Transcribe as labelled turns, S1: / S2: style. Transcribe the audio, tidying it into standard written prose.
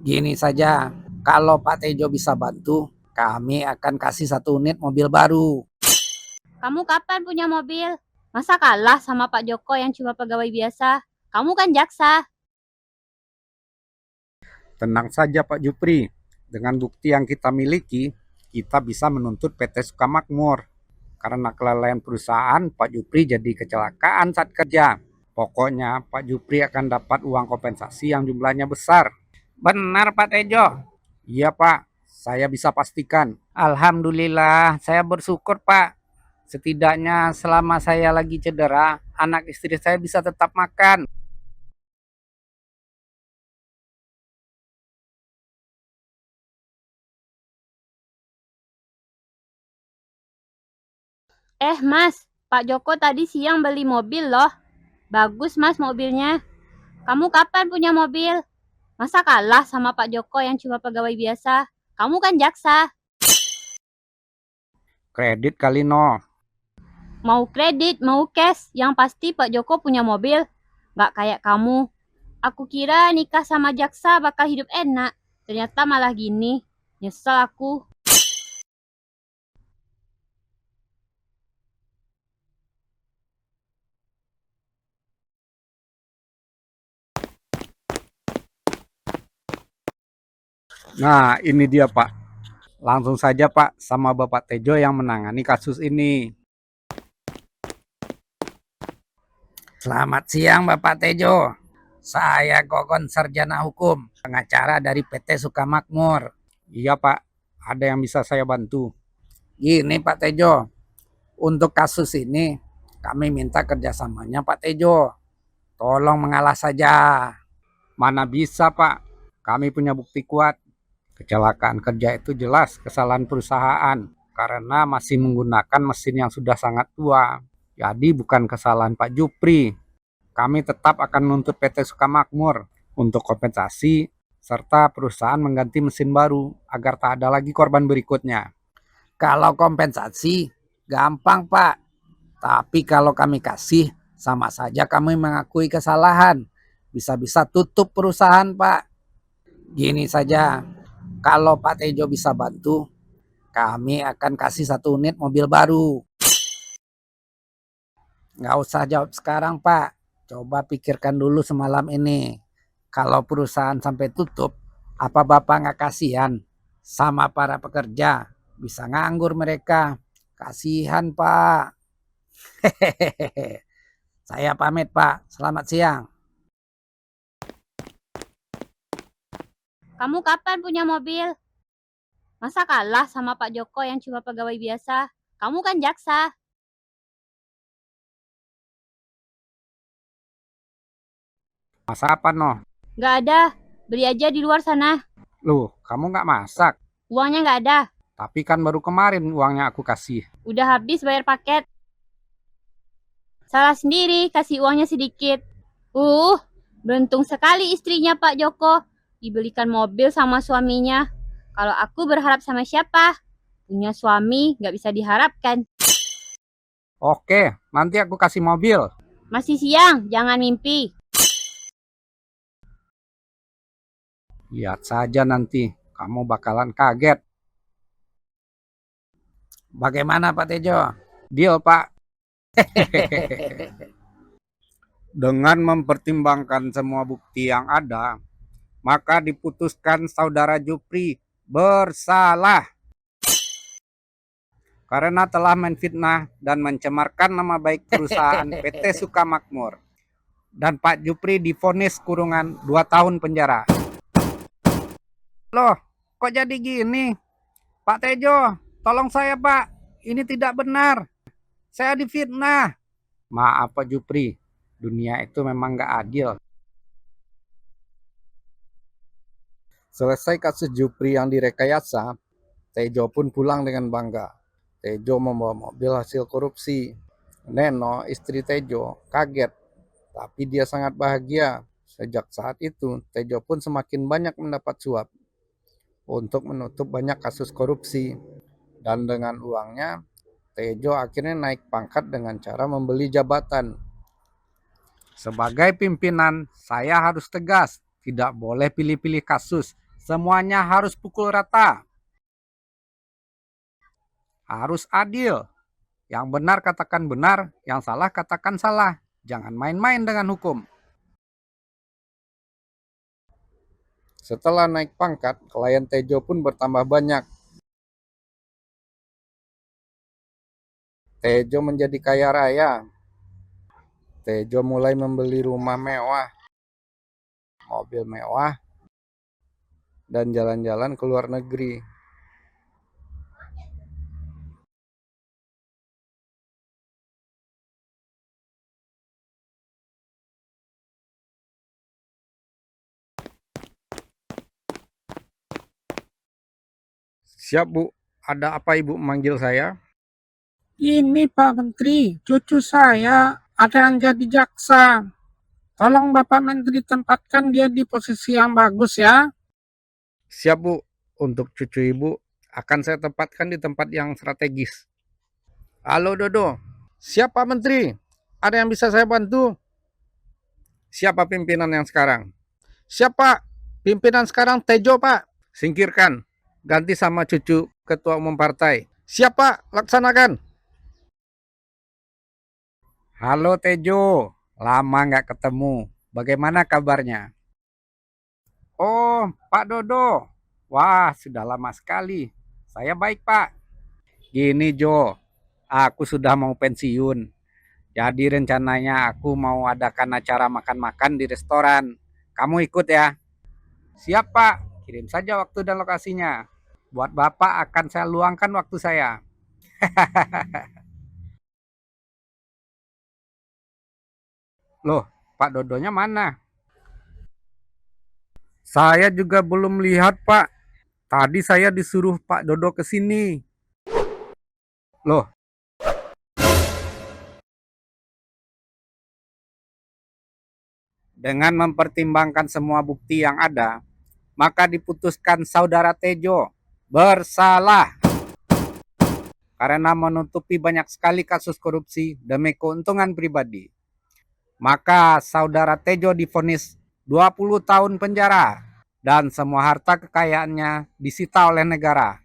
S1: Gini saja, kalau Pak Tejo bisa bantu, kami akan kasih 1 unit mobil baru.
S2: Kamu kapan punya mobil? Masa kalah sama Pak Joko yang cuma pegawai biasa? Kamu kan jaksa.
S1: Tenang saja Pak Jupri, dengan bukti yang kita miliki, kita bisa menuntut PT Sukamakmur. Karena kelalaian perusahaan, Pak Jupri jadi kecelakaan saat kerja. Pokoknya Pak Jupri akan dapat uang kompensasi yang jumlahnya besar. Benar Pak Tejo? Iya Pak, saya bisa pastikan. Alhamdulillah, saya bersyukur Pak. Setidaknya selama saya lagi cedera, anak istri saya bisa tetap makan.
S2: Mas, Pak Joko tadi siang beli mobil loh. Bagus mas mobilnya. Kamu kapan punya mobil? Masa kalah sama Pak Joko yang cuma pegawai biasa? Kamu kan jaksa.
S1: Kredit kali no.
S2: Mau kredit, mau cash, yang pasti Pak Joko punya mobil. Gak kayak kamu. Aku kira nikah sama jaksa bakal hidup enak. Ternyata malah gini. Nyesel aku.
S1: Nah, ini dia Pak. Langsung saja Pak sama Bapak Tejo yang menangani kasus ini. Selamat siang Bapak Tejo. Saya Gogon Sarjana Hukum, pengacara dari PT Sukamakmur. Iya Pak, ada yang bisa saya bantu? Gini Pak Tejo, untuk kasus ini kami minta kerjasamanya Pak Tejo. Tolong mengalah saja. Mana bisa Pak, kami punya bukti kuat. Kecelakaan kerja itu jelas kesalahan perusahaan karena masih menggunakan mesin yang sudah sangat tua. Jadi bukan kesalahan Pak Jupri. Kami tetap akan menuntut PT Sukamakmur untuk kompensasi serta perusahaan mengganti mesin baru agar tak ada lagi korban berikutnya. Kalau kompensasi gampang Pak, tapi kalau kami kasih sama saja kami mengakui kesalahan. Bisa-bisa tutup perusahaan Pak. Gini saja, kalau Pak Tejo bisa bantu, kami akan kasih 1 unit mobil baru. Nggak usah jawab sekarang Pak, coba pikirkan dulu semalam ini. Kalau perusahaan sampai tutup, apa Bapak nggak kasihan sama para pekerja? Bisa nganggur mereka. Kasihan Pak. Hehehe. Saya pamit Pak, selamat siang.
S2: Kamu kapan punya mobil? Masa kalah sama Pak Joko yang cuma pegawai biasa? Kamu kan jaksa.
S1: Masak apa noh?
S2: Gak ada. Beli aja di luar sana.
S1: Loh, kamu nggak masak?
S2: Uangnya gak ada.
S1: Tapi kan baru kemarin uangnya aku kasih.
S2: Udah habis bayar paket. Salah sendiri, kasih uangnya sedikit. Beruntung sekali istrinya Pak Joko. Dibelikan mobil sama suaminya. Kalau aku berharap sama siapa? Punya suami gak bisa diharapkan.
S1: Oke, nanti aku kasih mobil.
S2: Masih siang, jangan mimpi.
S1: Lihat saja nanti, kamu bakalan kaget. Bagaimana Pak Tejo? Deal Pak. Dengan mempertimbangkan semua bukti yang ada, maka diputuskan saudara Jupri bersalah karena telah menfitnah dan mencemarkan nama baik perusahaan PT Sukamakmur. Dan Pak Jupri divonis kurungan 2 tahun penjara. Loh, kok jadi gini? Pak Tejo, tolong saya Pak, ini tidak benar. Saya difitnah. Maaf Pak Jupri, dunia itu memang gak adil. Selesai kasus Jupri yang direkayasa, Tejo pun pulang dengan bangga. Tejo membawa mobil hasil korupsi. Neno, istri Tejo, kaget. Tapi dia sangat bahagia. Sejak saat itu, Tejo pun semakin banyak mendapat suap untuk menutup banyak kasus korupsi. Dan dengan uangnya, Tejo akhirnya naik pangkat dengan cara membeli jabatan. Sebagai pimpinan, saya harus tegas. Tidak boleh pilih-pilih kasus. Semuanya harus pukul rata. Harus adil. Yang benar katakan benar, yang salah katakan salah. Jangan main-main dengan hukum. Setelah naik pangkat, klien Tejo pun bertambah banyak. Tejo menjadi kaya raya. Tejo mulai membeli rumah mewah, mobil mewah, dan jalan-jalan ke luar negeri. Siap, Bu. Ada apa Ibu memanggil saya?
S3: Ini Pak Menteri, cucu saya ada yang jadi jaksa. Tolong Bapak Menteri tempatkan dia di posisi yang bagus ya.
S1: Siap, Bu. Untuk cucu Ibu akan saya tempatkan di tempat yang strategis. Halo, Dodo. Siapa Menteri? Ada yang bisa saya bantu? Siapa pimpinan yang sekarang? Siapa? Pimpinan sekarang Tejo, Pak. Singkirkan. Ganti sama cucu ketua umum partai. Siapa? Laksanakan. Halo Tejo. Lama nggak ketemu. Bagaimana kabarnya? Oh, Pak Dodo. Wah, sudah lama sekali. Saya baik, Pak. Gini, Jo. Aku sudah mau pensiun. Jadi rencananya aku mau adakan acara makan-makan di restoran. Kamu ikut ya? Siap, Pak. Kirim saja waktu dan lokasinya. Buat Bapak akan saya luangkan waktu saya. Loh, Pak Dodonya mana? Saya juga belum lihat, Pak. Tadi saya disuruh Pak Dodo ke sini. Loh, dengan mempertimbangkan semua bukti yang ada, maka diputuskan Saudara Tejo bersalah karena menutupi banyak sekali kasus korupsi demi keuntungan pribadi. Maka Saudara Tejo divonis 20 tahun penjara dan semua harta kekayaannya disita oleh negara.